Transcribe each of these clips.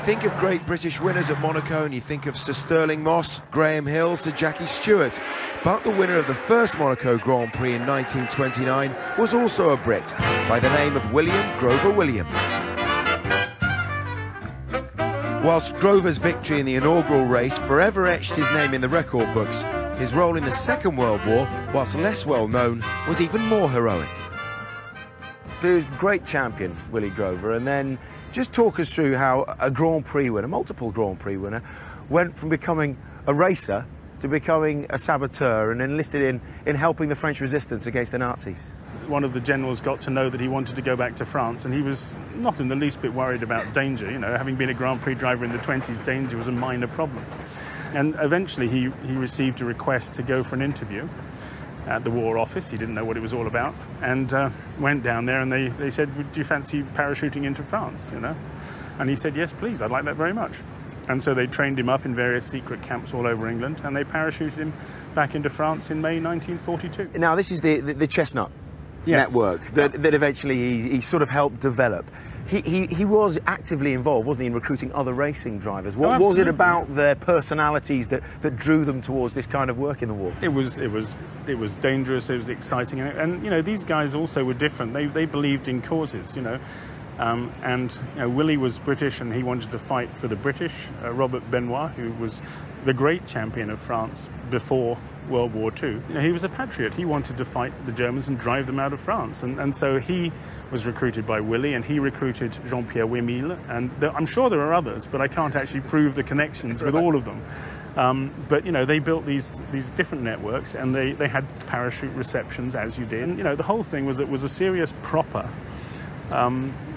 Think of great British winners at Monaco and you think of Sir Stirling Moss, Graham Hill, Sir Jackie Stewart. But the winner of the first Monaco Grand Prix in 1929 was also a Brit, by the name of William Grover Williams. Whilst Grover's victory in the inaugural race forever etched his name in the record books, his role in the Second World War, whilst less well known, was even more heroic. He was a great champion, Willy Grover, and then just talk us through how a Grand Prix winner, multiple Grand Prix winner, went from becoming a racer to becoming a saboteur and enlisted in helping the French resistance against the Nazis. One of the generals got to know that he wanted to go back to France, and he was not in the least bit worried about danger. You know, having been a Grand Prix driver in the 20s, danger was a minor problem. And eventually he received a request to go for an interview at the War Office. He didn't know what it was all about, and went down there, and they said, "Would you fancy parachuting into France?" You know, and he said, "Yes, please, I'd like that very much." And so they trained him up in various secret camps all over England, and they parachuted him back into France in May 1942. Now, this is the Chestnut Yes. network that eventually he sort of helped develop. He was actively involved, wasn't he, in recruiting other racing drivers? What was it about their personalities that drew them towards this kind of work in the war? It was dangerous. It was exciting, and you know, these guys also were different. They believed in causes, you know. And you know, Willy was British and he wanted to fight for the British. Robert Benoit, who was the great champion of France before World War II, you know, he was a patriot. He wanted to fight the Germans and drive them out of France. And so he was recruited by Willy, and he recruited Jean-Pierre Wimille. And I'm sure there are others, but I can't actually prove the connections with all of them. But you know, they built these different networks, and they had parachute receptions, as you did. And, you know, the whole thing was a serious, proper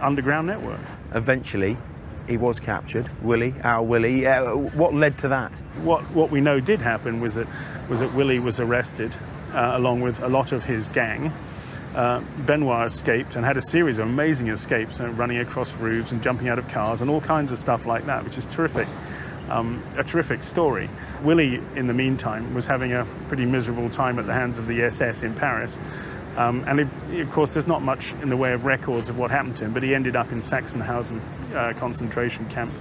underground network. Eventually, he was captured, Willy, our Willy. What led to that? What we know did happen was that Willy was arrested along with a lot of his gang. Benoit escaped and had a series of amazing escapes, running across roofs and jumping out of cars and all kinds of stuff like that, which is terrific. A terrific story. Willy, in the meantime, was having a pretty miserable time at the hands of the SS in Paris. And of course, there's not much in the way of records of what happened to him, but he ended up in Sachsenhausen concentration camp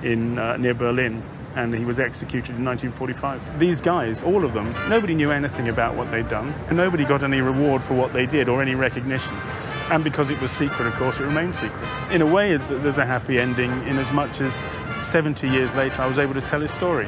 near Berlin, and he was executed in 1945. These guys, all of them, nobody knew anything about what they'd done, and nobody got any reward for what they did or any recognition. And because it was secret, of course, it remained secret. In a way, there's a happy ending in as much as 70 years later, I was able to tell his story.